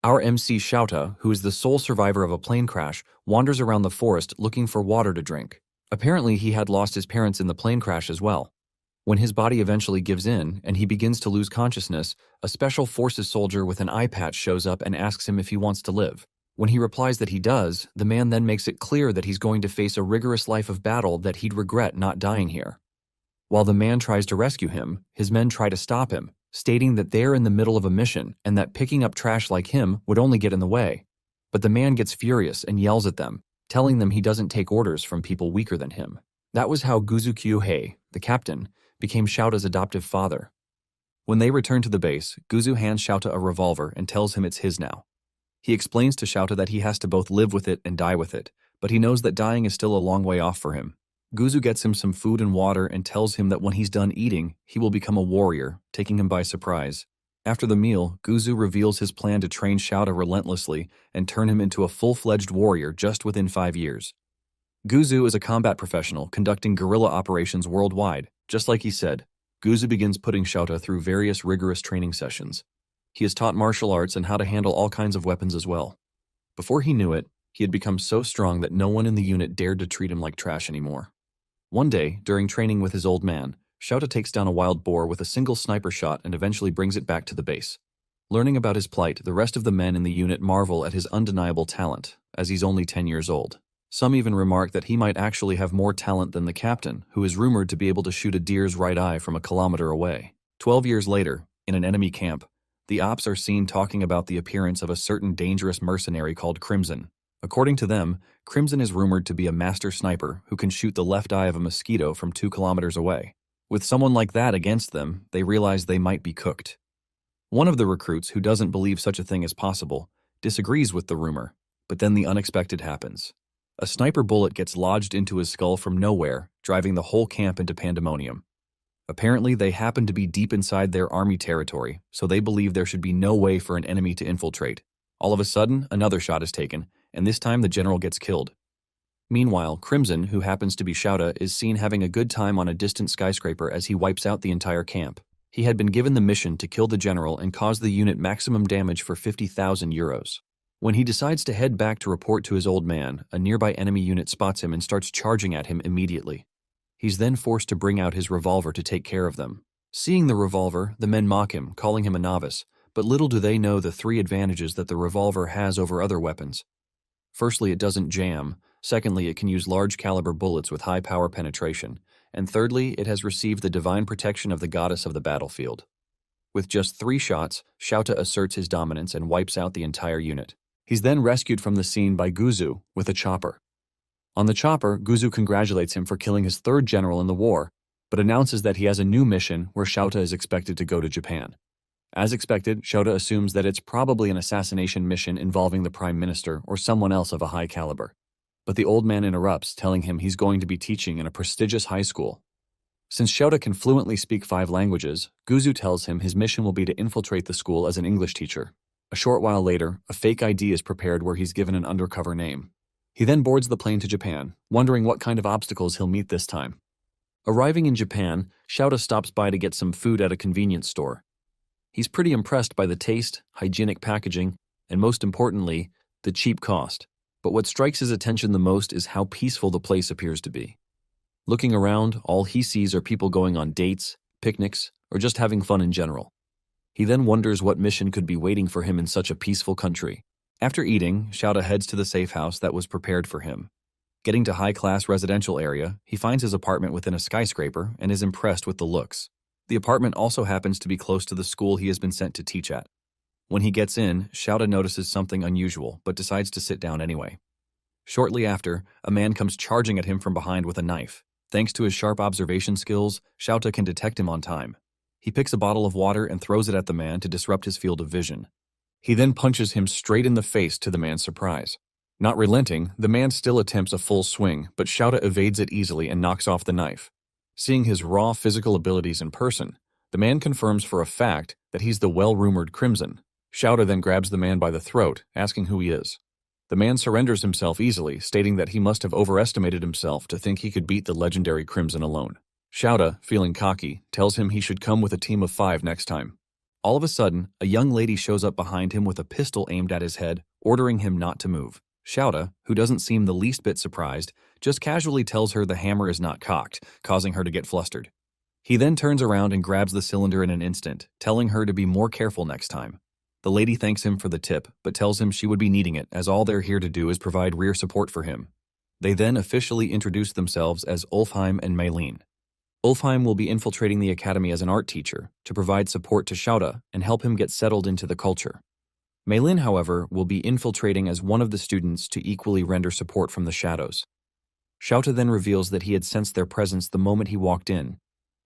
Our MC Shouta, who is the sole survivor of a plane crash, wanders around the forest looking for water to drink. Apparently, he had lost his parents in the plane crash as well. When his body eventually gives in and he begins to lose consciousness, a special forces soldier with an eye patch shows up and asks him if he wants to live. When he replies that he does, the man then makes it clear that he's going to face a rigorous life of battle that he'd regret not dying here. While the man tries to rescue him, his men try to stop him, stating that they're in the middle of a mission and that picking up trash like him would only get in the way. But the man gets furious and yells at them, telling them he doesn't take orders from people weaker than him. That was how Guzu-Kyuhei, the captain, became Shouta's adoptive father. When they return to the base, Guzu hands Shouta a revolver and tells him it's his now. He explains to Shouta that he has to both live with it and die with it, but he knows that dying is still a long way off for him. Guzu gets him some food and water and tells him that when he's done eating, he will become a warrior, taking him by surprise. After the meal, Guzu reveals his plan to train Shouta relentlessly and turn him into a full-fledged warrior just within 5 years. Guzu is a combat professional conducting guerrilla operations worldwide. Just like he said, Guzu begins putting Shouta through various rigorous training sessions. He is taught martial arts and how to handle all kinds of weapons as well. Before he knew it, he had become so strong that no one in the unit dared to treat him like trash anymore. One day, during training with his old man, Shouta takes down a wild boar with a single sniper shot and eventually brings it back to the base. Learning about his plight, the rest of the men in the unit marvel at his undeniable talent, as he's only 10 years old. Some even remark that he might actually have more talent than the captain, who is rumored to be able to shoot a deer's right eye from a kilometer away. 12 years later, in an enemy camp, the ops are seen talking about the appearance of a certain dangerous mercenary called Crimson. According to them, Crimson is rumored to be a master sniper who can shoot the left eye of a mosquito from 2 kilometers away. With someone like that against them, they realize they might be cooked. One of the recruits, who doesn't believe such a thing is possible, disagrees with the rumor, but then the unexpected happens. A sniper bullet gets lodged into his skull from nowhere, driving the whole camp into pandemonium. Apparently, they happen to be deep inside their army territory, so they believe there should be no way for an enemy to infiltrate. All of a sudden, another shot is taken, and this time the general gets killed. Meanwhile, Crimson, who happens to be Shouta, is seen having a good time on a distant skyscraper as he wipes out the entire camp. He had been given the mission to kill the general and cause the unit maximum damage for 50,000 euros. When he decides to head back to report to his old man, a nearby enemy unit spots him and starts charging at him immediately. He's then forced to bring out his revolver to take care of them. Seeing the revolver, the men mock him, calling him a novice, but little do they know the 3 advantages that the revolver has over other weapons. Firstly, it doesn't jam. Secondly, it can use large caliber bullets with high power penetration. And thirdly, it has received the divine protection of the goddess of the battlefield. With just 3 shots, Shouta asserts his dominance and wipes out the entire unit. He's then rescued from the scene by Guzu with a chopper. On the chopper, Guzu congratulates him for killing his 3rd general in the war, but announces that he has a new mission where Shouta is expected to go to Japan. As expected, Shouta assumes that it's probably an assassination mission involving the prime minister or someone else of a high caliber. But the old man interrupts, telling him he's going to be teaching in a prestigious high school. Since Shouta can fluently speak 5 languages, Guzu tells him his mission will be to infiltrate the school as an English teacher. A short while later, a fake ID is prepared where he's given an undercover name. He then boards the plane to Japan, wondering what kind of obstacles he'll meet this time. Arriving in Japan, Shouta stops by to get some food at a convenience store. He's pretty impressed by the taste, hygienic packaging, and most importantly, the cheap cost. But what strikes his attention the most is how peaceful the place appears to be. Looking around, all he sees are people going on dates, picnics, or just having fun in general. He then wonders what mission could be waiting for him in such a peaceful country. After eating, Shouta heads to the safe house that was prepared for him. Getting to high-class residential area, he finds his apartment within a skyscraper and is impressed with the looks. The apartment also happens to be close to the school he has been sent to teach at. When he gets in, Shouta notices something unusual, but decides to sit down anyway. Shortly after, a man comes charging at him from behind with a knife. Thanks to his sharp observation skills, Shouta can detect him on time. He picks a bottle of water and throws it at the man to disrupt his field of vision. He then punches him straight in the face to the man's surprise. Not relenting, the man still attempts a full swing, but Shouta evades it easily and knocks off the knife. Seeing his raw physical abilities in person, the man confirms for a fact that he's the well-rumored Crimson. Shouta then grabs the man by the throat, asking who he is. The man surrenders himself easily, stating that he must have overestimated himself to think he could beat the legendary Crimson alone. Shouta, feeling cocky, tells him he should come with a team of 5 next time. All of a sudden, a young lady shows up behind him with a pistol aimed at his head, ordering him not to move. Shouta, who doesn't seem the least bit surprised, just casually tells her the hammer is not cocked, causing her to get flustered. He then turns around and grabs the cylinder in an instant, telling her to be more careful next time. The lady thanks him for the tip, but tells him she would be needing it as all they're here to do is provide rear support for him. They then officially introduce themselves as Ulfheim and Maylene. Ulfheim will be infiltrating the academy as an art teacher to provide support to Shouta and help him get settled into the culture. Maylene, however, will be infiltrating as one of the students to equally render support from the shadows. Shouta then reveals that he had sensed their presence the moment he walked in,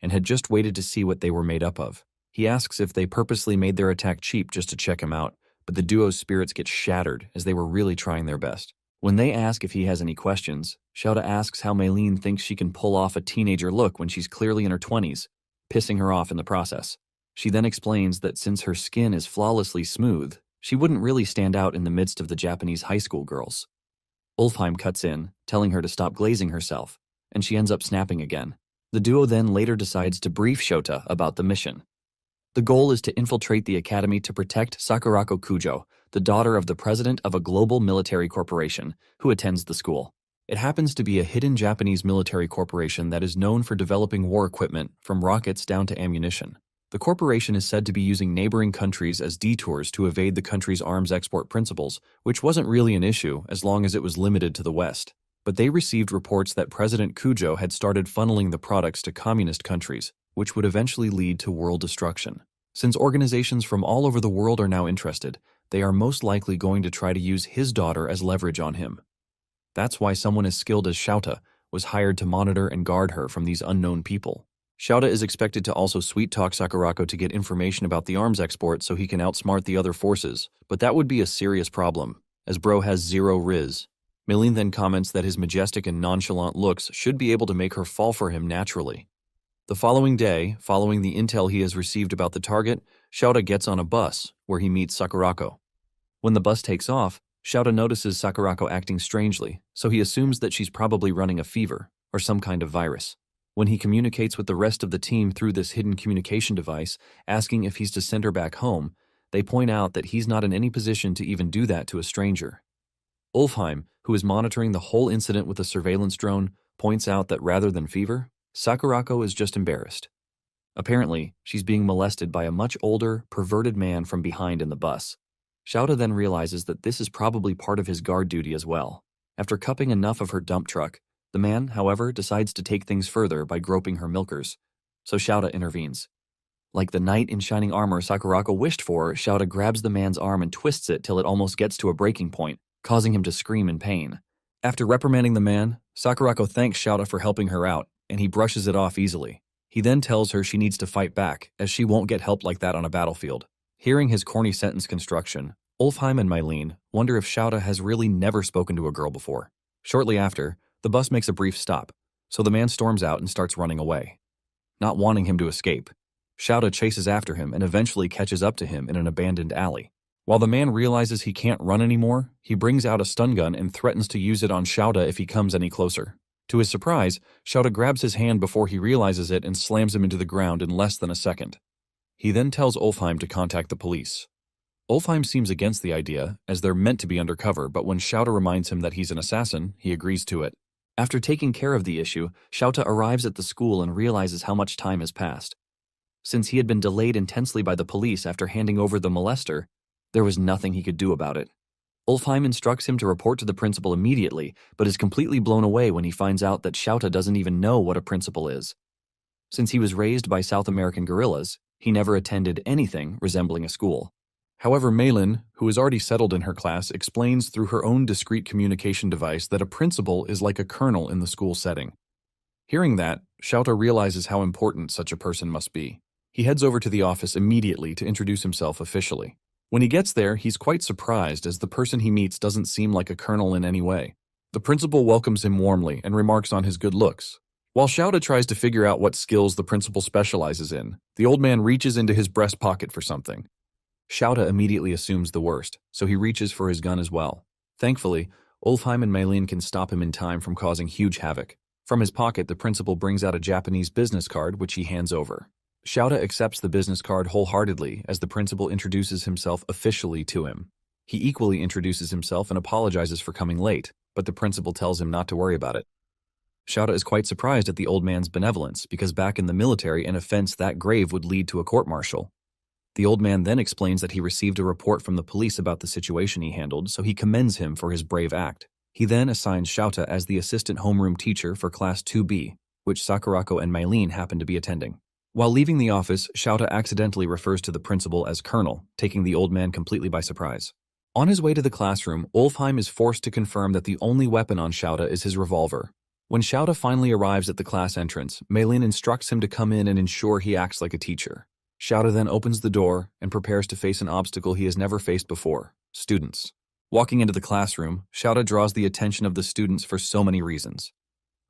and had just waited to see what they were made up of. He asks if they purposely made their attack cheap just to check him out, but the duo's spirits get shattered as they were really trying their best. When they ask if he has any questions, Shouta asks how Maylene thinks she can pull off a teenager look when she's clearly in her 20s, pissing her off in the process. She then explains that since her skin is flawlessly smooth, she wouldn't really stand out in the midst of the Japanese high school girls. Ulfheim cuts in, telling her to stop glazing herself, and she ends up snapping again. The duo then later decides to brief Shouta about the mission. The goal is to infiltrate the academy to protect Sakurako Kujo, the daughter of the president of a global military corporation, who attends the school. It happens to be a hidden Japanese military corporation that is known for developing war equipment, from rockets down to ammunition. The corporation is said to be using neighboring countries as detours to evade the country's arms export principles, which wasn't really an issue as long as it was limited to the West. But they received reports that President Kujo had started funneling the products to communist countries, which would eventually lead to world destruction. Since organizations from all over the world are now interested, they are most likely going to try to use his daughter as leverage on him. That's why someone as skilled as Shouta was hired to monitor and guard her from these unknown people. Shouta is expected to also sweet-talk Sakurako to get information about the arms export so he can outsmart the other forces, but that would be a serious problem, as bro has zero riz. Maylene then comments that his majestic and nonchalant looks should be able to make her fall for him naturally. The following day, following the intel he has received about the target, Shouta gets on a bus, where he meets Sakurako. When the bus takes off, Shouta notices Sakurako acting strangely, so he assumes that she's probably running a fever, or some kind of virus. When he communicates with the rest of the team through this hidden communication device, asking if he's to send her back home, they point out that he's not in any position to even do that to a stranger. Ulfheim, who is monitoring the whole incident with a surveillance drone, points out that rather than fever, Sakurako is just embarrassed. Apparently, she's being molested by a much older, perverted man from behind in the bus. Shouta then realizes that this is probably part of his guard duty as well. After cupping enough of her dump truck, the man, however, decides to take things further by groping her milkers. So Shouta intervenes. Like the knight in shining armor Sakurako wished for, Shouta grabs the man's arm and twists it till it almost gets to a breaking point, causing him to scream in pain. After reprimanding the man, Sakurako thanks Shouta for helping her out, and he brushes it off easily. He then tells her she needs to fight back, as she won't get help like that on a battlefield. Hearing his corny sentence construction, Ulfheim and Maylene wonder if Shouta has really never spoken to a girl before. Shortly after, the bus makes a brief stop, so the man storms out and starts running away. Not wanting him to escape, Shouta chases after him and eventually catches up to him in an abandoned alley. While the man realizes he can't run anymore, he brings out a stun gun and threatens to use it on Shouta if he comes any closer. To his surprise, Shouta grabs his hand before he realizes it and slams him into the ground in less than a second. He then tells Ulfheim to contact the police. Ulfheim seems against the idea, as they're meant to be undercover, but when Shouta reminds him that he's an assassin, he agrees to it. After taking care of the issue, Shouta arrives at the school and realizes how much time has passed. Since he had been delayed intensely by the police after handing over the molester, there was nothing he could do about it. Ulfheim instructs him to report to the principal immediately, but is completely blown away when he finds out that Shouta doesn't even know what a principal is. Since he was raised by South American guerrillas, he never attended anything resembling a school. However, Maylene, who is already settled in her class, explains through her own discrete communication device that a principal is like a colonel in the school setting. Hearing that, Shouta realizes how important such a person must be. He heads over to the office immediately to introduce himself officially. When he gets there, he's quite surprised as the person he meets doesn't seem like a colonel in any way. The principal welcomes him warmly and remarks on his good looks. While Shouta tries to figure out what skills the principal specializes in, the old man reaches into his breast pocket for something. Shouta immediately assumes the worst, so he reaches for his gun as well. Thankfully, Ulfheim and Maylene can stop him in time from causing huge havoc. From his pocket, the principal brings out a Japanese business card, which he hands over. Shouta accepts the business card wholeheartedly as the principal introduces himself officially to him. He equally introduces himself and apologizes for coming late, but the principal tells him not to worry about it. Shouta is quite surprised at the old man's benevolence because back in the military, an offense that grave would lead to a court-martial. The old man then explains that he received a report from the police about the situation he handled, so he commends him for his brave act. He then assigns Shouta as the assistant homeroom teacher for Class 2B, which Sakurako and Mylene happen to be attending. While leaving the office, Shouta accidentally refers to the principal as Colonel, taking the old man completely by surprise. On his way to the classroom, Ulfheim is forced to confirm that the only weapon on Shouta is his revolver. When Shouta finally arrives at the class entrance, Mylene instructs him to come in and ensure he acts like a teacher. Shouta then opens the door and prepares to face an obstacle he has never faced before: students. Walking into the classroom, Shouta draws the attention of the students for so many reasons.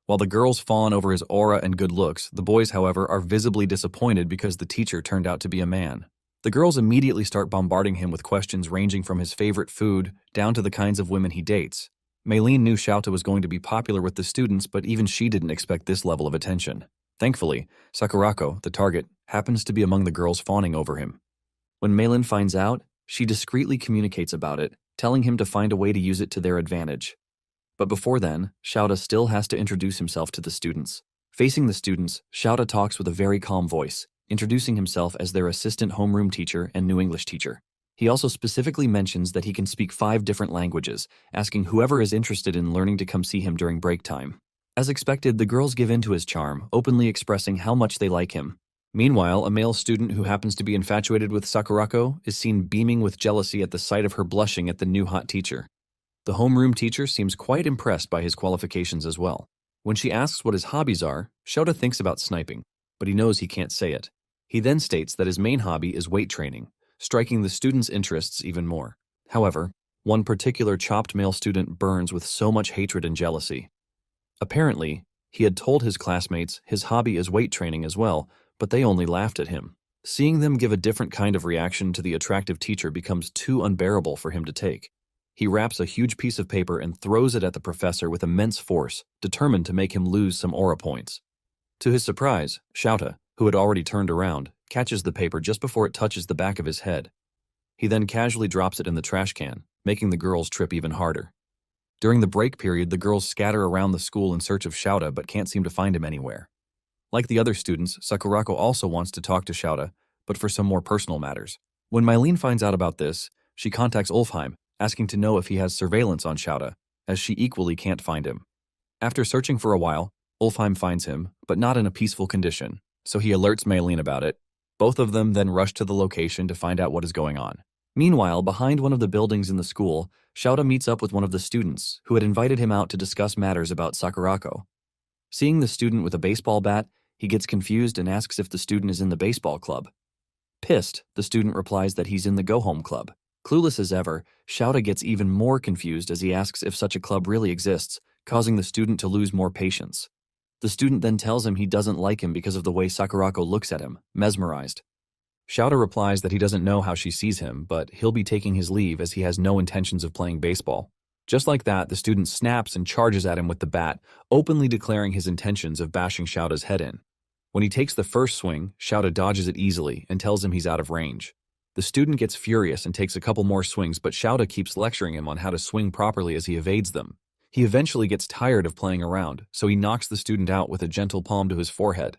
While the girls fawn over his aura and good looks, the boys, however, are visibly disappointed because the teacher turned out to be a man. The girls immediately start bombarding him with questions ranging from his favorite food down to the kinds of women he dates. Mylene knew Shouta was going to be popular with the students, but even she didn't expect this level of attention. Thankfully, Sakurako, the target, happens to be among the girls fawning over him. When Mylene finds out, she discreetly communicates about it, telling him to find a way to use it to their advantage. But before then, Shouta still has to introduce himself to the students. Facing the students, Shouta talks with a very calm voice, introducing himself as their assistant homeroom teacher and new English teacher. He also specifically mentions that he can speak 5 different languages, asking whoever is interested in learning to come see him during break time. As expected, the girls give in to his charm, openly expressing how much they like him. Meanwhile, a male student who happens to be infatuated with Sakurako is seen beaming with jealousy at the sight of her blushing at the new hot teacher. The homeroom teacher seems quite impressed by his qualifications as well. When she asks what his hobbies are, Shouta thinks about sniping, but he knows he can't say it. He then states that his main hobby is weight training, striking the students' interests even more. However, one particular chopped male student burns with so much hatred and jealousy. Apparently, he had told his classmates his hobby is weight training as well, but they only laughed at him. Seeing them give a different kind of reaction to the attractive teacher becomes too unbearable for him to take. He wraps a huge piece of paper and throws it at the professor with immense force, determined to make him lose some aura points. To his surprise, Shouta, who had already turned around, catches the paper just before it touches the back of his head. He then casually drops it in the trash can, making the girls trip even harder. During the break period, the girls scatter around the school in search of Shouta but can't seem to find him anywhere. Like the other students, Sakurako also wants to talk to Shouta, but for some more personal matters. When Mylene finds out about this, she contacts Ulfheim, asking to know if he has surveillance on Shouta, as she equally can't find him. After searching for a while, Ulfheim finds him, but not in a peaceful condition, so he alerts Mylene about it. Both of them then rush to the location to find out what is going on. Meanwhile, behind one of the buildings in the school, Shouta meets up with one of the students, who had invited him out to discuss matters about Sakurako. Seeing the student with a baseball bat, he gets confused and asks if the student is in the baseball club. Pissed, the student replies that he's in the go-home club. Clueless as ever, Shouta gets even more confused as he asks if such a club really exists, causing the student to lose more patience. The student then tells him he doesn't like him because of the way Sakurako looks at him, mesmerized. Shouta replies that he doesn't know how she sees him, but he'll be taking his leave as he has no intentions of playing baseball. Just like that, the student snaps and charges at him with the bat, openly declaring his intentions of bashing Shouta's head in. When he takes the first swing, Shouta dodges it easily and tells him he's out of range. The student gets furious and takes a couple more swings, but Shouta keeps lecturing him on how to swing properly as he evades them. He eventually gets tired of playing around, so he knocks the student out with a gentle palm to his forehead.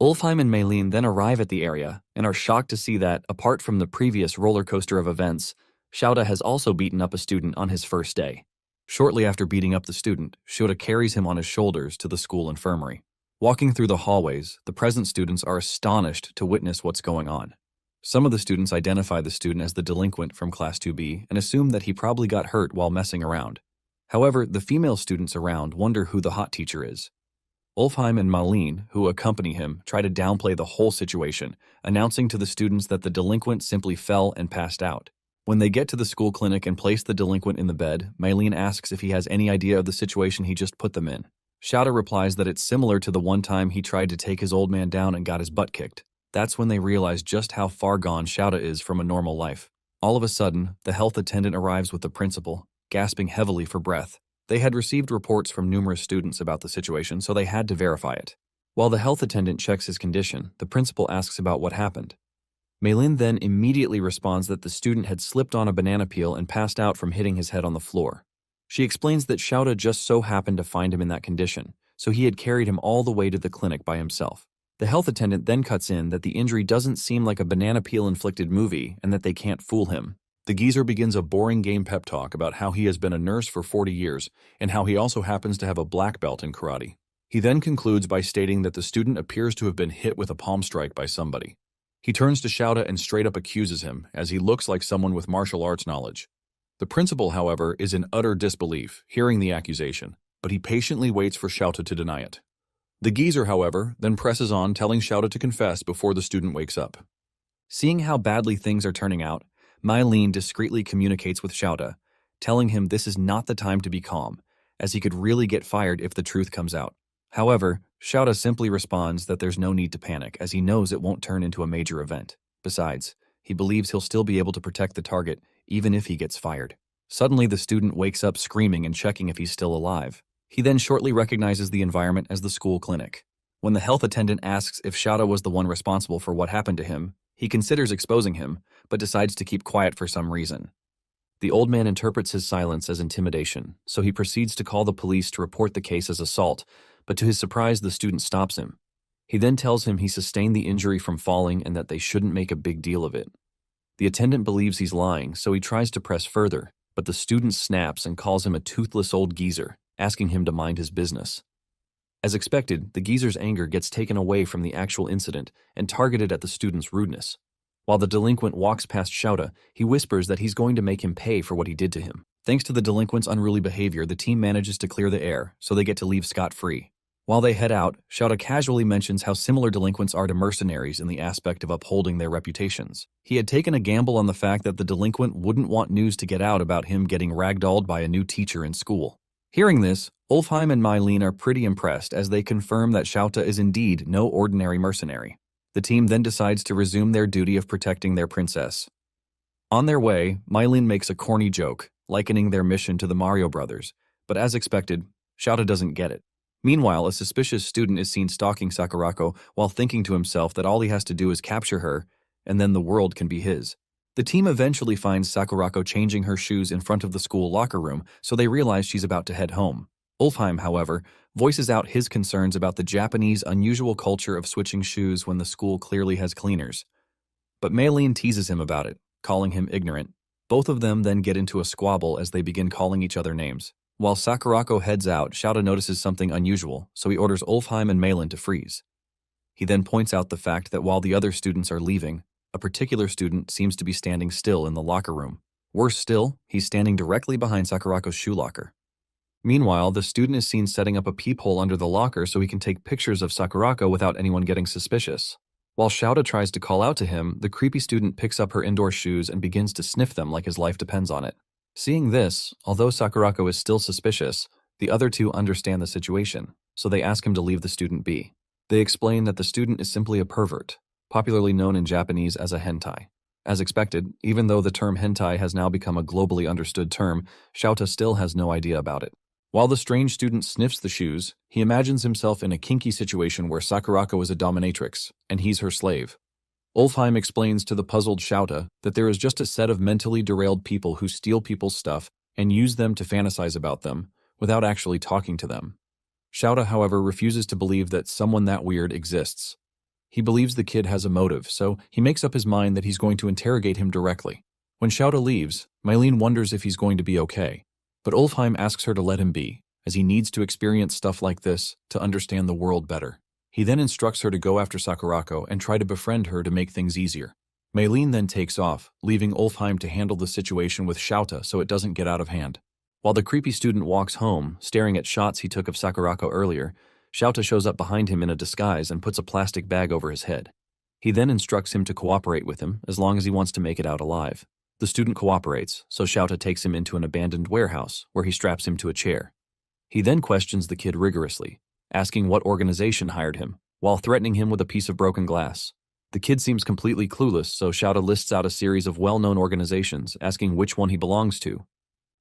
Ulfheim and Mylene then arrive at the area and are shocked to see that, apart from the previous roller coaster of events, Shouta has also beaten up a student on his first day. Shortly after beating up the student, Shouta carries him on his shoulders to the school infirmary. Walking through the hallways, the present students are astonished to witness what's going on. Some of the students identify the student as the delinquent from Class 2B and assume that he probably got hurt while messing around. However, the female students around wonder who the hot teacher is. Ulfheim and Mylene, who accompany him, try to downplay the whole situation, announcing to the students that the delinquent simply fell and passed out. When they get to the school clinic and place the delinquent in the bed, Mylene asks if he has any idea of the situation he just put them in. Shouta replies that it's similar to the one time he tried to take his old man down and got his butt kicked. That's when they realize just how far gone Shouta is from a normal life. All of a sudden, the health attendant arrives with the principal, gasping heavily for breath. They had received reports from numerous students about the situation, so they had to verify it. While the health attendant checks his condition, the principal asks about what happened. Maylin then immediately responds that the student had slipped on a banana peel and passed out from hitting his head on the floor. She explains that Shouta just so happened to find him in that condition, so he had carried him all the way to the clinic by himself. The health attendant then cuts in that the injury doesn't seem like a banana peel-inflicted movie and that they can't fool him. The geezer begins a boring game pep talk about how he has been a nurse for 40 years and how he also happens to have a black belt in karate. He then concludes by stating that the student appears to have been hit with a palm strike by somebody. He turns to Shouta and straight up accuses him, as he looks like someone with martial arts knowledge. The principal, however, is in utter disbelief, hearing the accusation, but he patiently waits for Shouta to deny it. The geezer, however, then presses on, telling Shouta to confess before the student wakes up. Seeing how badly things are turning out, Maylin discreetly communicates with Shouta, telling him this is not the time to be calm, as he could really get fired if the truth comes out. However, Shouta simply responds that there's no need to panic, as he knows it won't turn into a major event. Besides, he believes he'll still be able to protect the target, even if he gets fired. Suddenly, the student wakes up screaming and checking if he's still alive. He then shortly recognizes the environment as the school clinic. When the health attendant asks if Shouta was the one responsible for what happened to him, he considers exposing him, but decides to keep quiet for some reason. The old man interprets his silence as intimidation, so he proceeds to call the police to report the case as assault, but to his surprise, the student stops him. He then tells him he sustained the injury from falling and that they shouldn't make a big deal of it. The attendant believes he's lying, so he tries to press further, but the student snaps and calls him a toothless old geezer, asking him to mind his business. As expected, the geezer's anger gets taken away from the actual incident and targeted at the student's rudeness. While the delinquent walks past Shouta, he whispers that he's going to make him pay for what he did to him. Thanks to the delinquent's unruly behavior, the team manages to clear the air, so they get to leave scot-free. While they head out, Shouta casually mentions how similar delinquents are to mercenaries in the aspect of upholding their reputations. He had taken a gamble on the fact that the delinquent wouldn't want news to get out about him getting ragdolled by a new teacher in school. Hearing this, Ulfheim and Maylin are pretty impressed as they confirm that Shouta is indeed no ordinary mercenary. The team then decides to resume their duty of protecting their princess. On their way, Maylin makes a corny joke, likening their mission to the Mario Brothers, but as expected, Shouta doesn't get it. Meanwhile, a suspicious student is seen stalking Sakurako while thinking to himself that all he has to do is capture her, and then the world can be his. The team eventually finds Sakurako changing her shoes in front of the school locker room, so they realize she's about to head home. Ulfheim, however, voices out his concerns about the Japanese unusual culture of switching shoes when the school clearly has cleaners. But Maylin teases him about it, calling him ignorant. Both of them then get into a squabble as they begin calling each other names. While Sakurako heads out, Shouta notices something unusual, so he orders Ulfheim and Maylin to freeze. He then points out the fact that while the other students are leaving, a particular student seems to be standing still in the locker room. Worse still, he's standing directly behind Sakurako's shoe locker. Meanwhile, the student is seen setting up a peephole under the locker so he can take pictures of Sakurako without anyone getting suspicious. While Shouta tries to call out to him, the creepy student picks up her indoor shoes and begins to sniff them like his life depends on it. Seeing this, although Sakurako is still suspicious, the other two understand the situation, so they ask him to leave the student be. They explain that the student is simply a pervert, popularly known in Japanese as a hentai. As expected, even though the term hentai has now become a globally understood term, Shouta still has no idea about it. While the strange student sniffs the shoes, he imagines himself in a kinky situation where Sakurako is a dominatrix, and he's her slave. Ulfheim explains to the puzzled Shouta that there is just a set of mentally derailed people who steal people's stuff and use them to fantasize about them, without actually talking to them. Shouta, however, refuses to believe that someone that weird exists. He believes the kid has a motive, so he makes up his mind that he's going to interrogate him directly. When Shouta leaves, Maylin wonders if he's going to be okay, but Ulfheim asks her to let him be, as he needs to experience stuff like this to understand the world better. He then instructs her to go after Sakurako and try to befriend her to make things easier. Maylin then takes off, leaving Ulfheim to handle the situation with Shouta so it doesn't get out of hand. While the creepy student walks home, staring at shots he took of Sakurako earlier, Shouta shows up behind him in a disguise and puts a plastic bag over his head. He then instructs him to cooperate with him as long as he wants to make it out alive. The student cooperates, so Shouta takes him into an abandoned warehouse where he straps him to a chair. He then questions the kid rigorously, asking what organization hired him, while threatening him with a piece of broken glass. The kid seems completely clueless, so Shouta lists out a series of well-known organizations, asking which one he belongs to.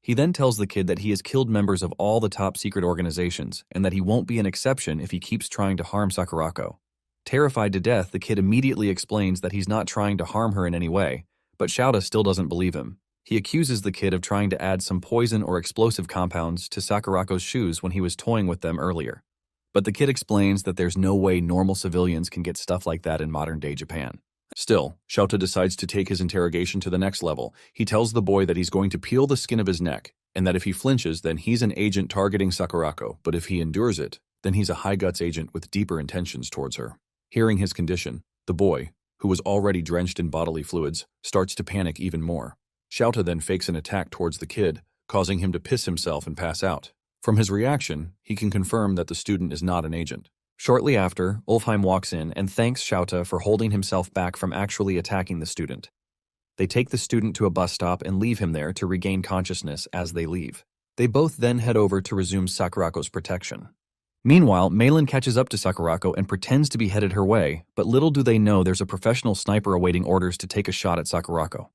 He then tells the kid that he has killed members of all the top secret organizations and that he won't be an exception if he keeps trying to harm Sakurako. Terrified to death, the kid immediately explains that he's not trying to harm her in any way, but Shouta still doesn't believe him. He accuses the kid of trying to add some poison or explosive compounds to Sakurako's shoes when he was toying with them earlier. But the kid explains that there's no way normal civilians can get stuff like that in modern-day Japan. Still, Shouta decides to take his interrogation to the next level. He tells the boy that he's going to peel the skin of his neck, and that if he flinches, then he's an agent targeting Sakurako, but if he endures it, then he's a high-guts agent with deeper intentions towards her. Hearing his condition, the boy, who was already drenched in bodily fluids, starts to panic even more. Shouta then fakes an attack towards the kid, causing him to piss himself and pass out. From his reaction, he can confirm that the student is not an agent. Shortly after, Ulfheim walks in and thanks Shouta for holding himself back from actually attacking the student. They take the student to a bus stop and leave him there to regain consciousness as they leave. They both then head over to resume Sakurako's protection. Meanwhile, Meilin catches up to Sakurako and pretends to be headed her way, but little do they know there's a professional sniper awaiting orders to take a shot at Sakurako.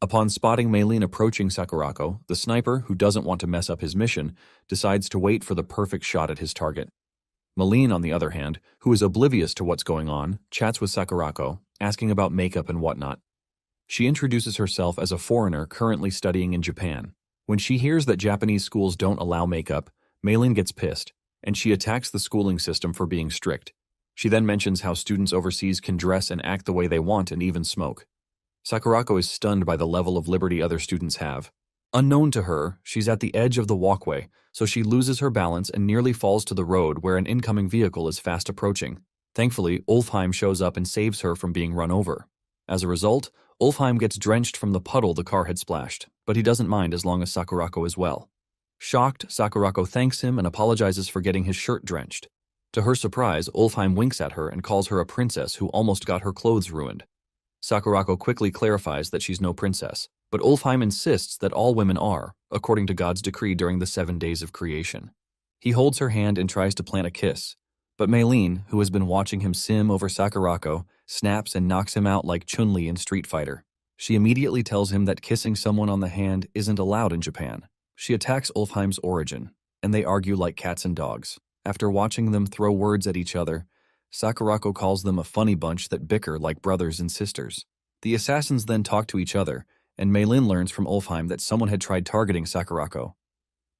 Upon spotting Meilin approaching Sakurako, the sniper, who doesn't want to mess up his mission, decides to wait for the perfect shot at his target. Meilin, on the other hand, who is oblivious to what's going on, chats with Sakurako, asking about makeup and whatnot. She introduces herself as a foreigner currently studying in Japan. When she hears that Japanese schools don't allow makeup, Meilin gets pissed, and she attacks the schooling system for being strict. She then mentions how students overseas can dress and act the way they want and even smoke. Sakurako is stunned by the level of liberty other students have. Unknown to her, she's at the edge of the walkway, so she loses her balance and nearly falls to the road where an incoming vehicle is fast approaching. Thankfully, Ulfheim shows up and saves her from being run over. As a result, Ulfheim gets drenched from the puddle the car had splashed, but he doesn't mind as long as Sakurako is well. Shocked, Sakurako thanks him and apologizes for getting his shirt drenched. To her surprise, Ulfheim winks at her and calls her a princess who almost got her clothes ruined. Sakurako quickly clarifies that she's no princess, but Ulfheim insists that all women are, according to God's decree during the 7 days of creation. He holds her hand and tries to plant a kiss, but Meilin, who has been watching him sim over Sakurako, snaps and knocks him out like Chun-Li in Street Fighter. She immediately tells him that kissing someone on the hand isn't allowed in Japan. She attacks Ulfheim's origin, and they argue like cats and dogs. After watching them throw words at each other, Sakurako calls them a funny bunch that bicker like brothers and sisters. The assassins then talk to each other, and Meilin learns from Ulfheim that someone had tried targeting Sakurako.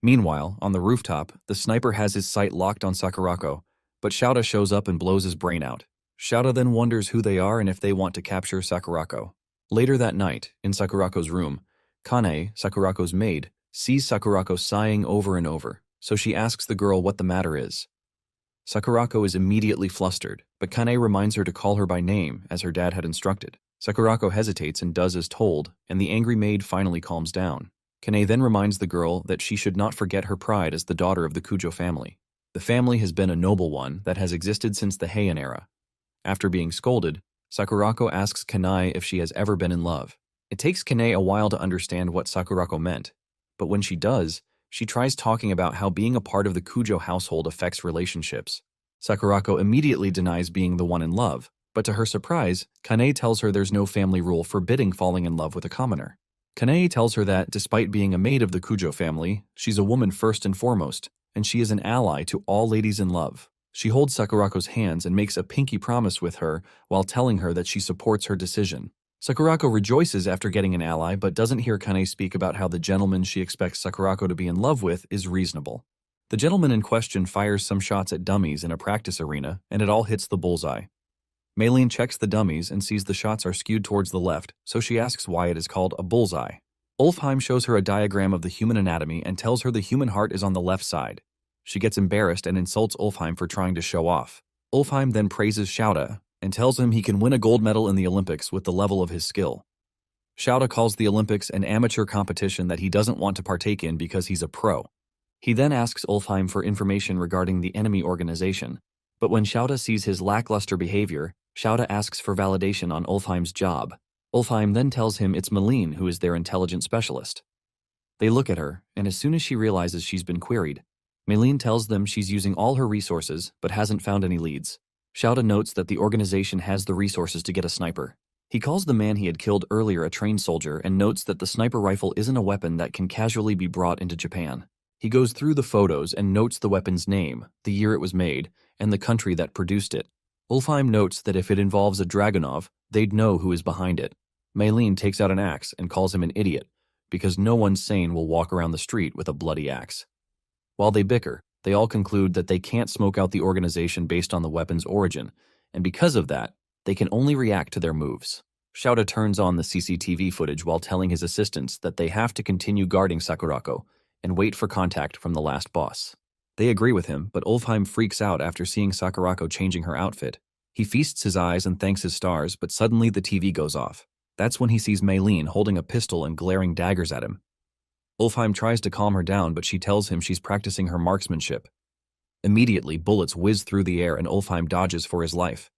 Meanwhile, on the rooftop, the sniper has his sight locked on Sakurako, but Shouta shows up and blows his brain out. Shouta then wonders who they are and if they want to capture Sakurako. Later that night, in Sakurako's room, Kane, Sakurako's maid, sees Sakurako sighing over and over, so she asks the girl what the matter is. Sakurako is immediately flustered, but Kane reminds her to call her by name, as her dad had instructed. Sakurako hesitates and does as told, and the angry maid finally calms down. Kane then reminds the girl that she should not forget her pride as the daughter of the Kujo family. The family has been a noble one that has existed since the Heian era. After being scolded, Sakurako asks Kane if she has ever been in love. It takes Kane a while to understand what Sakurako meant, but when she does, she tries talking about how being a part of the Kujo household affects relationships. Sakurako immediately denies being the one in love, but to her surprise, Kane tells her there's no family rule forbidding falling in love with a commoner. Kane tells her that, despite being a maid of the Kujo family, she's a woman first and foremost, and she is an ally to all ladies in love. She holds Sakurako's hands and makes a pinky promise with her while telling her that she supports her decision. Sakurako rejoices after getting an ally, but doesn't hear Kane speak about how the gentleman she expects Sakurako to be in love with is reasonable. The gentleman in question fires some shots at dummies in a practice arena, and it all hits the bullseye. Meilin checks the dummies and sees the shots are skewed towards the left, so she asks why it is called a bullseye. Ulfheim shows her a diagram of the human anatomy and tells her the human heart is on the left side. She gets embarrassed and insults Ulfheim for trying to show off. Ulfheim then praises Shouta and tells him he can win a gold medal in the Olympics with the level of his skill. Shouta calls the Olympics an amateur competition that he doesn't want to partake in because he's a pro. He then asks Ulfheim for information regarding the enemy organization, but when Shouta sees his lackluster behavior, Shouta asks for validation on Ulfheim's job. Ulfheim then tells him it's Meilin who is their intelligence specialist. They look at her, and as soon as she realizes she's been queried, Meilin tells them she's using all her resources but hasn't found any leads. Shouta notes that the organization has the resources to get a sniper. He calls the man he had killed earlier a trained soldier and notes that the sniper rifle isn't a weapon that can casually be brought into Japan. He goes through the photos and notes the weapon's name, the year it was made, and the country that produced it. Ulfheim notes that if it involves a Dragunov, they'd know who is behind it. Maylene takes out an axe and calls him an idiot, because no one sane will walk around the street with a bloody axe. While they bicker, they all conclude that they can't smoke out the organization based on the weapon's origin, and because of that, they can only react to their moves. Shouta turns on the CCTV footage while telling his assistants that they have to continue guarding Sakurako and wait for contact from the last boss. They agree with him, but Ulfheim freaks out after seeing Sakurako changing her outfit. He feasts his eyes and thanks his stars, but suddenly the TV goes off. That's when he sees Maylene holding a pistol and glaring daggers at him. Ulfheim tries to calm her down, but she tells him she's practicing her marksmanship. Immediately, bullets whiz through the air and Ulfheim dodges for his life.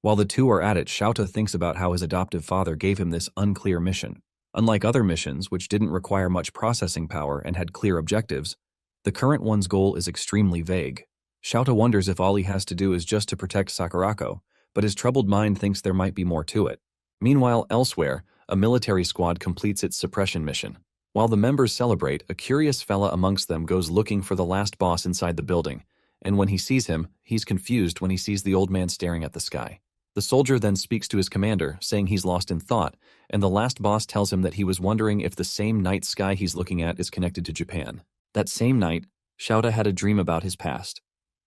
While the two are at it, Shouta thinks about how his adoptive father gave him this unclear mission. Unlike other missions, which didn't require much processing power and had clear objectives, the current one's goal is extremely vague. Shouta wonders if all he has to do is just to protect Sakurako, but his troubled mind thinks there might be more to it. Meanwhile, elsewhere, a military squad completes its suppression mission. While the members celebrate, a curious fella amongst them goes looking for the last boss inside the building, and when he sees him, he's confused when he sees the old man staring at the sky. The soldier then speaks to his commander, saying he's lost in thought, and the last boss tells him that he was wondering if the same night sky he's looking at is connected to Japan. That same night, Shouta had a dream about his past.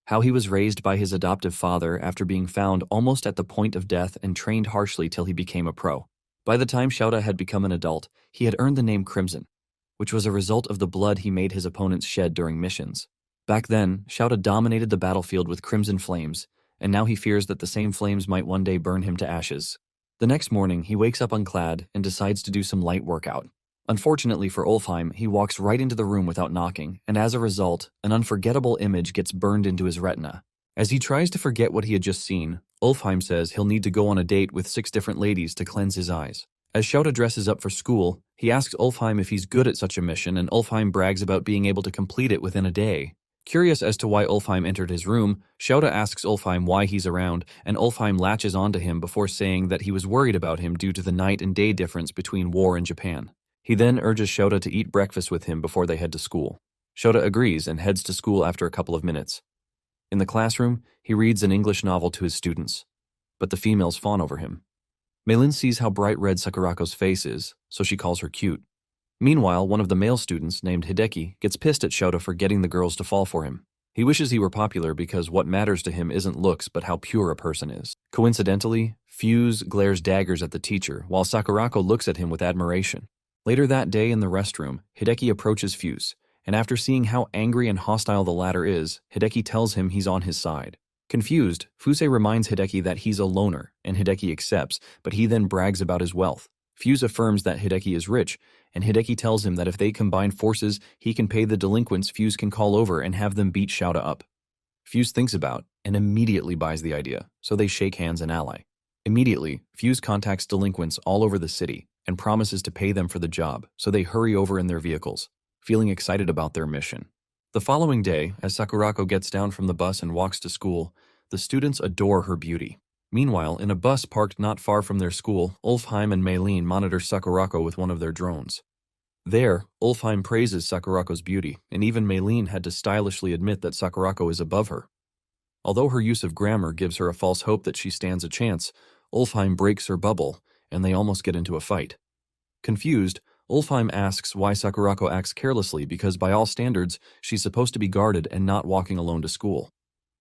How he was raised by his adoptive father after being found almost at the point of death and trained harshly till he became a pro. By the time Shouta had become an adult, he had earned the name Crimson, which was a result of the blood he made his opponents shed during missions. Back then, Shouta dominated the battlefield with crimson flames, and now he fears that the same flames might one day burn him to ashes. The next morning, he wakes up unclad and decides to do some light workout. Unfortunately for Ulfheim, he walks right into the room without knocking, and as a result, an unforgettable image gets burned into his retina. As he tries to forget what he had just seen, Ulfheim says he'll need to go on a date with 6 different ladies to cleanse his eyes. As Shouta dresses up for school, he asks Ulfheim if he's good at such a mission, and Ulfheim brags about being able to complete it within a day. Curious as to why Ulfheim entered his room, Shouta asks Ulfheim why he's around, and Ulfheim latches onto him before saying that he was worried about him due to the night and day difference between war and Japan. He then urges Shouta to eat breakfast with him before they head to school. Shouta agrees and heads to school after a couple of minutes. In the classroom, he reads an English novel to his students, but the females fawn over him. Maylin sees how bright red Sakurako's face is, so she calls her cute. Meanwhile, one of the male students, named Hideki, gets pissed at Shouta for getting the girls to fall for him. He wishes he were popular because what matters to him isn't looks but how pure a person is. Coincidentally, Fuse glares daggers at the teacher, while Sakurako looks at him with admiration. Later that day in the restroom, Hideki approaches Fuse, and after seeing how angry and hostile the latter is, Hideki tells him he's on his side. Confused, Fuse reminds Hideki that he's a loner, and Hideki accepts, but he then brags about his wealth. Fuse affirms that Hideki is rich, and Hideki tells him that if they combine forces, he can pay the delinquents Fuse can call over and have them beat Shouta up. Fuse thinks about and immediately buys the idea, so they shake hands and ally. Immediately, Fuse contacts delinquents all over the city and promises to pay them for the job, so they hurry over in their vehicles, feeling excited about their mission. The following day, as Sakurako gets down from the bus and walks to school, the students adore her beauty. Meanwhile, in a bus parked not far from their school, Ulfheim and Maylene monitor Sakurako with one of their drones. There, Ulfheim praises Sakurako's beauty, and even Maylene had to stylishly admit that Sakurako is above her. Although her use of grammar gives her a false hope that she stands a chance, Ulfheim breaks her bubble, and they almost get into a fight. Confused, Ulfheim asks why Sakurako acts carelessly because by all standards, she's supposed to be guarded and not walking alone to school.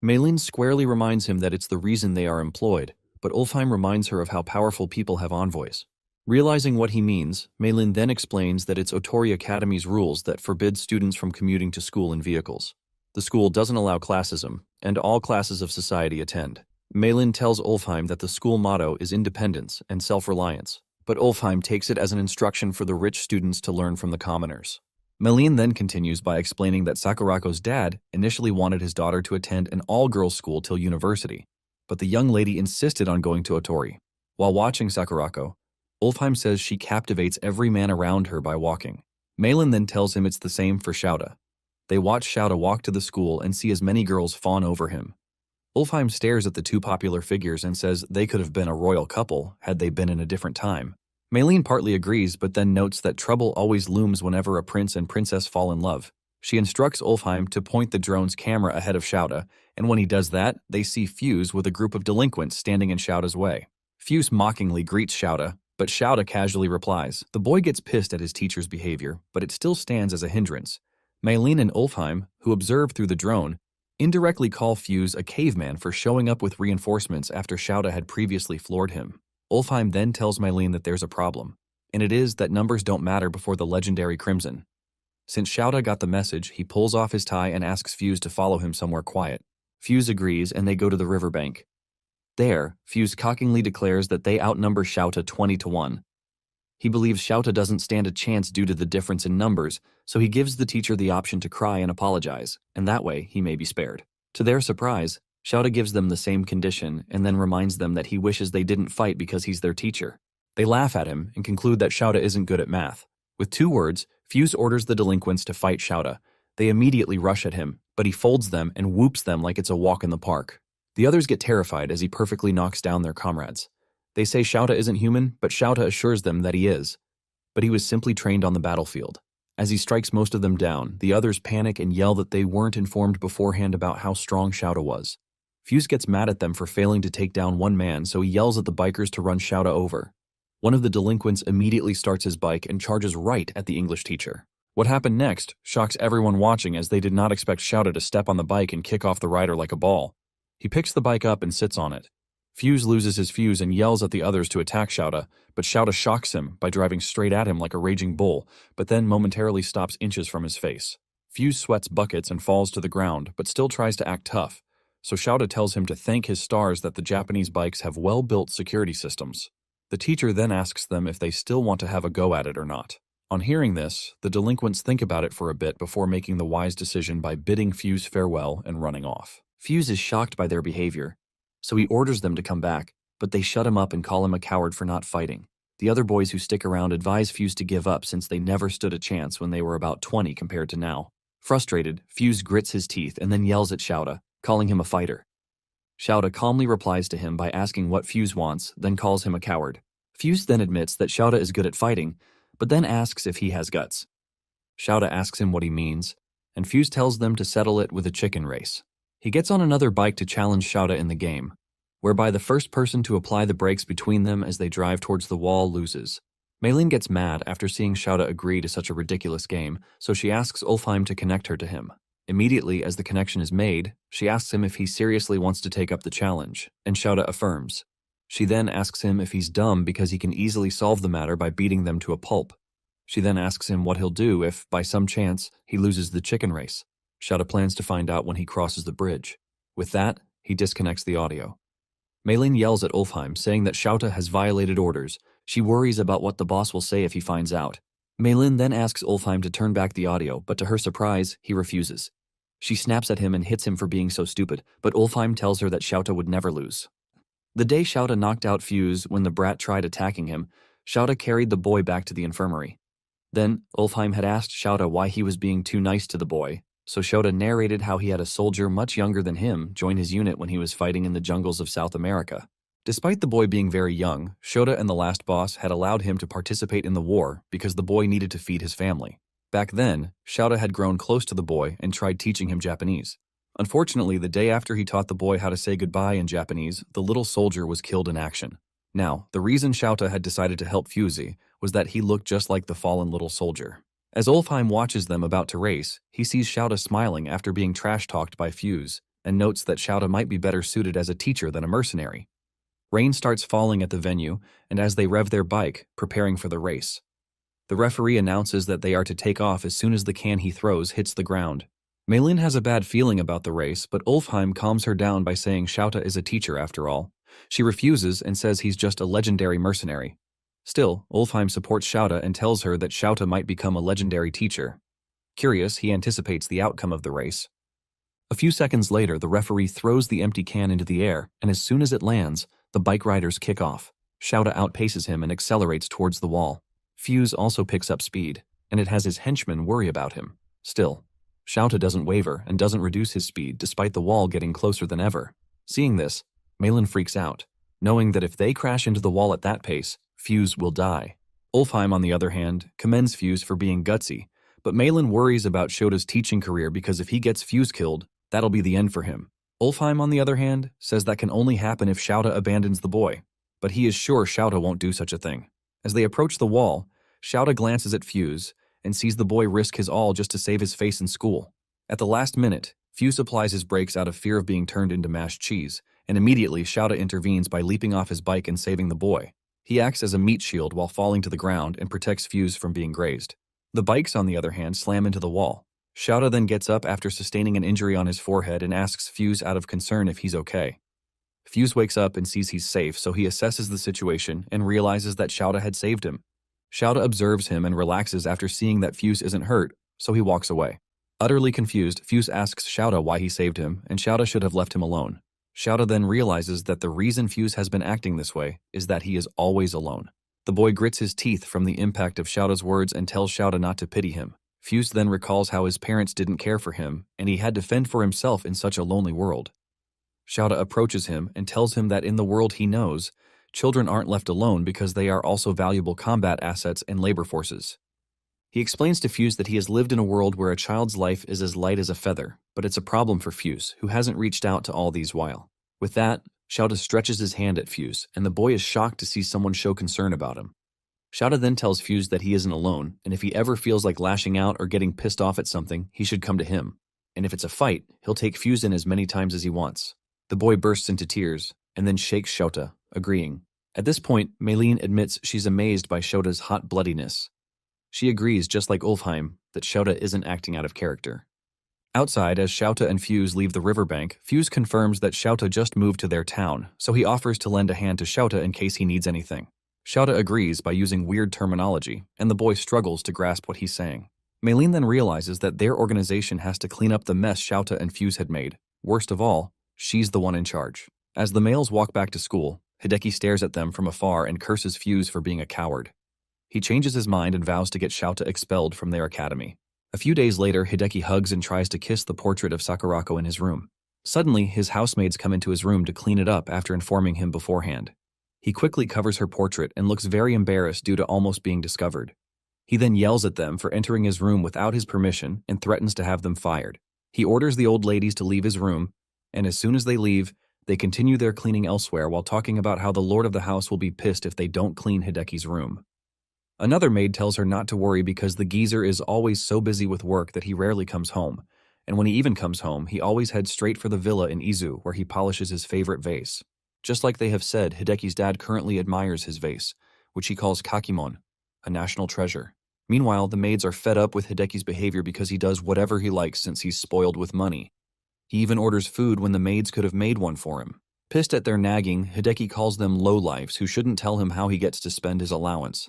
Maylene squarely reminds him that it's the reason they are employed, but Ulfheim reminds her of how powerful people have envoys. Realizing what he means, Maylene then explains that it's Otori Academy's rules that forbid students from commuting to school in vehicles. The school doesn't allow classism, and all classes of society attend. Maylene tells Ulfheim that the school motto is independence and self-reliance, but Ulfheim takes it as an instruction for the rich students to learn from the commoners. Maylene then continues by explaining that Sakurako's dad initially wanted his daughter to attend an all-girls school till university, but the young lady insisted on going to Otori. While watching Sakurako, Ulfheim says she captivates every man around her by walking. Maylene then tells him it's the same for Shouta. They watch Shouta walk to the school and see as many girls fawn over him. Ulfheim stares at the two popular figures and says they could have been a royal couple had they been in a different time. Maylene partly agrees, but then notes that trouble always looms whenever a prince and princess fall in love. She instructs Ulfheim to point the drone's camera ahead of Shouda, and when he does that, they see Fuse with a group of delinquents standing in Shouda's way. Fuse mockingly greets Shouda, but Shouda casually replies. The boy gets pissed at his teacher's behavior, but it still stands as a hindrance. Maylene and Ulfheim, who observe through the drone, indirectly call Fuse a caveman for showing up with reinforcements after Shouda had previously floored him. Ulfheim then tells Maylene that there's a problem, and it is that numbers don't matter before the legendary Crimson. Since Shouda got the message, he pulls off his tie and asks Fuse to follow him somewhere quiet. Fuse agrees, and they go to the riverbank. There, Fuse cockingly declares that they outnumber Shouta 20-1. He believes Shouta doesn't stand a chance due to the difference in numbers, so he gives the teacher the option to cry and apologize, and that way he may be spared. To their surprise, Shouta gives them the same condition and then reminds them that he wishes they didn't fight because he's their teacher. They laugh at him and conclude that Shouta isn't good at math. With 2 words, Fuse orders the delinquents to fight Shouta. They immediately rush at him, but he folds them and whoops them like it's a walk in the park. The others get terrified as he perfectly knocks down their comrades. They say Shouta isn't human, but Shouta assures them that he is. But he was simply trained on the battlefield. As he strikes most of them down, the others panic and yell that they weren't informed beforehand about how strong Shouta was. Fuse gets mad at them for failing to take down one man, so he yells at the bikers to run Shouta over. One of the delinquents immediately starts his bike and charges right at the English teacher. What happened next shocks everyone watching, as they did not expect Shouta to step on the bike and kick off the rider like a ball. He picks the bike up and sits on it. Fuse loses his fuse and yells at the others to attack Shouta, but Shouta shocks him by driving straight at him like a raging bull, but then momentarily stops inches from his face. Fuse sweats buckets and falls to the ground, but still tries to act tough, so Shouta tells him to thank his stars that the Japanese bikes have well-built security systems. The teacher then asks them if they still want to have a go at it or not. On hearing this, the delinquents think about it for a bit before making the wise decision by bidding Fuse farewell and running off. Fuse is shocked by their behavior, so he orders them to come back, but they shut him up and call him a coward for not fighting. The other boys who stick around advise Fuse to give up since they never stood a chance when they were about 20 compared to now. Frustrated, Fuse grits his teeth and then yells at Shouta, calling him a fighter. Shouta calmly replies to him by asking what Fuse wants, then calls him a coward. Fuse then admits that Shouta is good at fighting, but then asks if he has guts. Shouta asks him what he means, and Fuse tells them to settle it with a chicken race. He gets on another bike to challenge Shouta in the game, whereby the first person to apply the brakes between them as they drive towards the wall loses. Maylene gets mad after seeing Shouta agree to such a ridiculous game, so she asks Ulfheim to connect her to him. Immediately as the connection is made, she asks him if he seriously wants to take up the challenge, and Shouta affirms. She then asks him if he's dumb because he can easily solve the matter by beating them to a pulp. She then asks him what he'll do if, by some chance, he loses the chicken race. Shouta plans to find out when he crosses the bridge. With that, he disconnects the audio. Maylene yells at Ulfheim, saying that Shouta has violated orders. She worries about what the boss will say if he finds out. Maylene then asks Ulfheim to turn back the audio, but to her surprise, he refuses. She snaps at him and hits him for being so stupid, but Ulfheim tells her that Shouta would never lose. The day Shouta knocked out Fuse when the brat tried attacking him, Shouta carried the boy back to the infirmary. Then, Ulfheim had asked Shouta why he was being too nice to the boy, so Shouta narrated how he had a soldier much younger than him join his unit when he was fighting in the jungles of South America. Despite the boy being very young, Shouta and the last boss had allowed him to participate in the war because the boy needed to feed his family. Back then, Shouta had grown close to the boy and tried teaching him Japanese. Unfortunately, the day after he taught the boy how to say goodbye in Japanese, the little soldier was killed in action. Now, the reason Shouta had decided to help Fusey was that he looked just like the fallen little soldier. As Ulfheim watches them about to race, he sees Shouta smiling after being trash-talked by Fuse, and notes that Shouta might be better suited as a teacher than a mercenary. Rain starts falling at the venue, and as they rev their bike, preparing for the race. The referee announces that they are to take off as soon as the can he throws hits the ground. Maylene has a bad feeling about the race, but Ulfheim calms her down by saying Shouta is a teacher after all. She refuses and says he's just a legendary mercenary. Still, Ulfheim supports Shouta and tells her that Shouta might become a legendary teacher. Curious, he anticipates the outcome of the race. A few seconds later, the referee throws the empty can into the air, and as soon as it lands, the bike riders kick off. Shouta outpaces him and accelerates towards the wall. Fuse also picks up speed, and it has his henchmen worry about him. Still, Shouta doesn't waver and doesn't reduce his speed despite the wall getting closer than ever. Seeing this, Malin freaks out, knowing that if they crash into the wall at that pace, Fuse will die. Ulfheim, on the other hand, commends Fuse for being gutsy, but Malin worries about Shota's teaching career because if he gets Fuse killed, that'll be the end for him. Ulfheim, on the other hand, says that can only happen if Shouta abandons the boy, but he is sure Shouta won't do such a thing. As they approach the wall, Shouta glances at Fuse and sees the boy risk his all just to save his face in school. At the last minute, Fuse applies his brakes out of fear of being turned into mashed cheese, and immediately Shouta intervenes by leaping off his bike and saving the boy. He acts as a meat shield while falling to the ground and protects Fuse from being grazed. The bikes, on the other hand, slam into the wall. Shouta then gets up after sustaining an injury on his forehead and asks Fuse out of concern if he's okay. Fuse wakes up and sees he's safe, so he assesses the situation and realizes that Shouta had saved him. Shouta observes him and relaxes after seeing that Fuse isn't hurt, so he walks away. Utterly confused, Fuse asks Shouta why he saved him, and Shouta should have left him alone. Shouta then realizes that the reason Fuse has been acting this way is that he is always alone. The boy grits his teeth from the impact of Shouta's words and tells Shouta not to pity him. Fuse then recalls how his parents didn't care for him, and he had to fend for himself in such a lonely world. Shouta approaches him and tells him that in the world he knows, children aren't left alone because they are also valuable combat assets and labor forces. He explains to Fuse that he has lived in a world where a child's life is as light as a feather, but it's a problem for Fuse, who hasn't reached out to all these while. With that, Shouta stretches his hand at Fuse, and the boy is shocked to see someone show concern about him. Shouta then tells Fuse that he isn't alone, and if he ever feels like lashing out or getting pissed off at something, he should come to him. And if it's a fight, he'll take Fuse in as many times as he wants. The boy bursts into tears, and then shakes Shouta, agreeing. At this point, Malin admits she's amazed by Shota's hot bloodiness. She agrees, just like Ulfheim, that Shouta isn't acting out of character. Outside, as Shouta and Fuse leave the riverbank, Fuse confirms that Shouta just moved to their town, so he offers to lend a hand to Shouta in case he needs anything. Shouta agrees by using weird terminology, and the boy struggles to grasp what he's saying. Malin then realizes that their organization has to clean up the mess Shouta and Fuse had made. Worst of all, she's the one in charge. As the males walk back to school, Hideki stares at them from afar and curses Fuse for being a coward. He changes his mind and vows to get Shouta expelled from their academy. A few days later, Hideki hugs and tries to kiss the portrait of Sakurako in his room. Suddenly, his housemaids come into his room to clean it up after informing him beforehand. He quickly covers her portrait and looks very embarrassed due to almost being discovered. He then yells at them for entering his room without his permission and threatens to have them fired. He orders the old ladies to leave his room, and as soon as they leave, they continue their cleaning elsewhere while talking about how the lord of the house will be pissed if they don't clean Hideki's room. Another maid tells her not to worry because the geezer is always so busy with work that he rarely comes home, and when he even comes home, he always heads straight for the villa in Izu where he polishes his favorite vase. Just like they have said, Hideki's dad currently admires his vase, which he calls Kakimon, a national treasure. Meanwhile, the maids are fed up with Hideki's behavior because he does whatever he likes since he's spoiled with money. He even orders food when the maids could have made one for him. Pissed at their nagging, Hideki calls them lowlifes who shouldn't tell him how he gets to spend his allowance.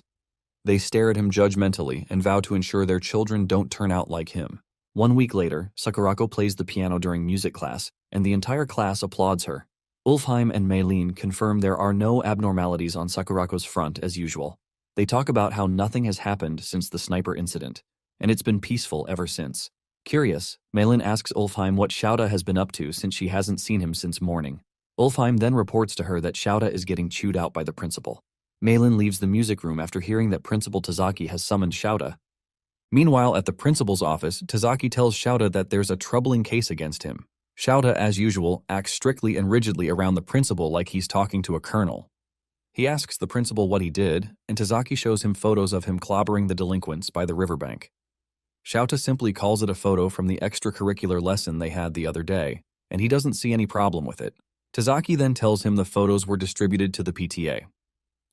They stare at him judgmentally and vow to ensure their children don't turn out like him. 1 week later, Sakurako plays the piano during music class, and the entire class applauds her. Ulfheim and Malin confirm there are no abnormalities on Sakurako's front as usual. They talk about how nothing has happened since the sniper incident, and it's been peaceful ever since. Curious, Malin asks Ulfheim what Shouta has been up to since she hasn't seen him since morning. Ulfheim then reports to her that Shouta is getting chewed out by the principal. Malin leaves the music room after hearing that Principal Tazaki has summoned Shouta. Meanwhile, at the principal's office, Tazaki tells Shouta that there's a troubling case against him. Shouta, as usual, acts strictly and rigidly around the principal like he's talking to a colonel. He asks the principal what he did, and Tazaki shows him photos of him clobbering the delinquents by the riverbank. Shouta simply calls it a photo from the extracurricular lesson they had the other day, and he doesn't see any problem with it. Tazaki then tells him the photos were distributed to the PTA.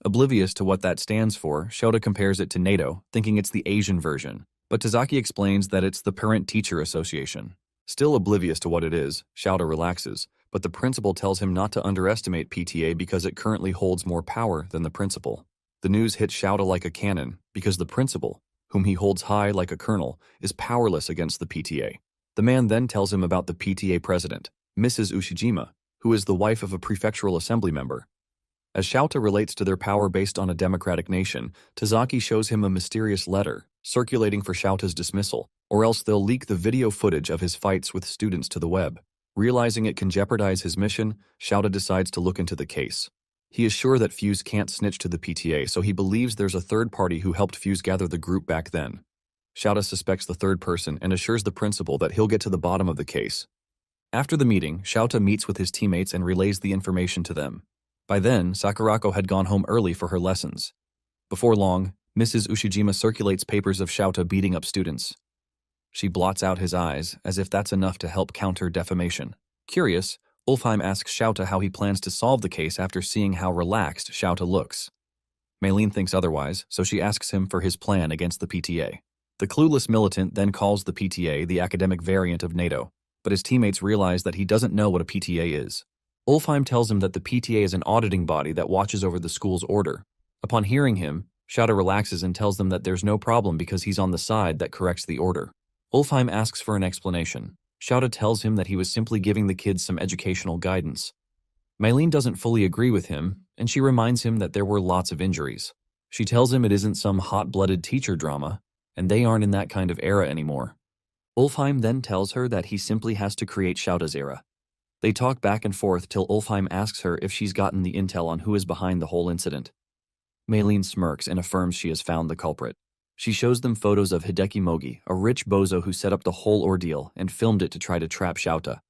Oblivious to what that stands for, Shouta compares it to NATO, thinking it's the Asian version, but Tazaki explains that it's the Parent-Teacher Association. Still oblivious to what it is, Shouta relaxes, but the principal tells him not to underestimate PTA because it currently holds more power than the principal. The news hits Shouta like a cannon because the principal, whom he holds high like a colonel, is powerless against the PTA. The man then tells him about the PTA president, Mrs. Ushijima, who is the wife of a prefectural assembly member. As Shouta relates to their power based on a democratic nation, Tazaki shows him a mysterious letter, circulating for Shouta's dismissal, or else they'll leak the video footage of his fights with students to the web. Realizing it can jeopardize his mission, Shouta decides to look into the case. He is sure that Fuse can't snitch to the PTA, so he believes there's a third party who helped Fuse gather the group back then. Shouta suspects the third person and assures the principal that he'll get to the bottom of the case. After the meeting, Shouta meets with his teammates and relays the information to them. By then, Sakurako had gone home early for her lessons. Before long, Mrs. Ushijima circulates papers of Shouta beating up students. She blots out his eyes, as if that's enough to help counter defamation. Curious, Ulfheim asks Shouta how he plans to solve the case after seeing how relaxed Shouta looks. Maylene thinks otherwise, so she asks him for his plan against the PTA. The clueless militant then calls the PTA the academic variant of NATO, but his teammates realize that he doesn't know what a PTA is. Ulfheim tells him that the PTA is an auditing body that watches over the school's order. Upon hearing him, Shouta relaxes and tells them that there's no problem because he's on the side that corrects the order. Ulfheim asks for an explanation. Shouta tells him that he was simply giving the kids some educational guidance. Maylene doesn't fully agree with him, and she reminds him that there were lots of injuries. She tells him it isn't some hot-blooded teacher drama, and they aren't in that kind of era anymore. Ulfheim then tells her that he simply has to create Shouta's era. They talk back and forth till Ulfheim asks her if she's gotten the intel on who is behind the whole incident. Maylene smirks and affirms she has found the culprit. She shows them photos of Hideki Mogi, a rich bozo who set up the whole ordeal and filmed it to try to trap Shouta.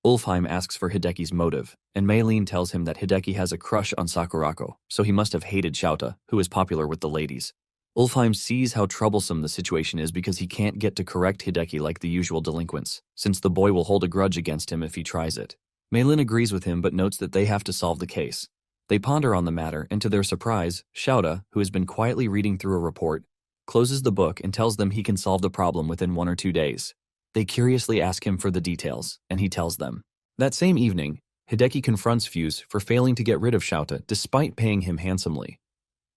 Ulfheim asks for Hideki's motive, and Maylene tells him that Hideki has a crush on Sakurako, so he must have hated Shouta, who is popular with the ladies. Ulfheim sees how troublesome the situation is because he can't get to correct Hideki like the usual delinquents, since the boy will hold a grudge against him if he tries it. Maylene agrees with him but notes that they have to solve the case. They ponder on the matter, and to their surprise, Shouta, who has been quietly reading through a report, closes the book and tells them he can solve the problem within 1 or 2 days. They curiously ask him for the details, and he tells them. That same evening, Hideki confronts Fuse for failing to get rid of Shouta despite paying him handsomely.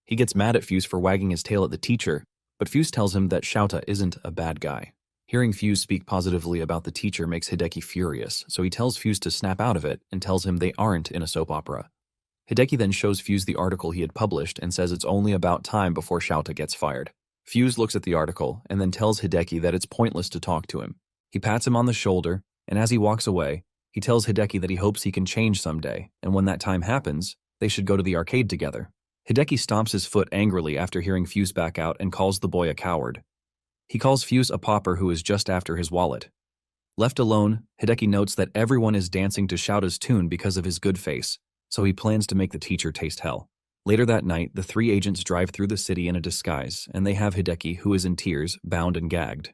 He gets mad at Fuse for wagging his tail at the teacher, but Fuse tells him that Shouta isn't a bad guy. Hearing Fuse speak positively about the teacher makes Hideki furious, so he tells Fuse to snap out of it and tells him they aren't in a soap opera. Hideki then shows Fuse the article he had published and says it's only about time before Shouta gets fired. Fuse looks at the article and then tells Hideki that it's pointless to talk to him. He pats him on the shoulder, and as he walks away, he tells Hideki that he hopes he can change someday, and when that time happens, they should go to the arcade together. Hideki stomps his foot angrily after hearing Fuse back out and calls the boy a coward. He calls Fuse a pauper who is just after his wallet. Left alone, Hideki notes that everyone is dancing to Shouta's tune because of his good face, so he plans to make the teacher taste hell. Later that night, the 3 agents drive through the city in a disguise, and they have Hideki, who is in tears, bound and gagged.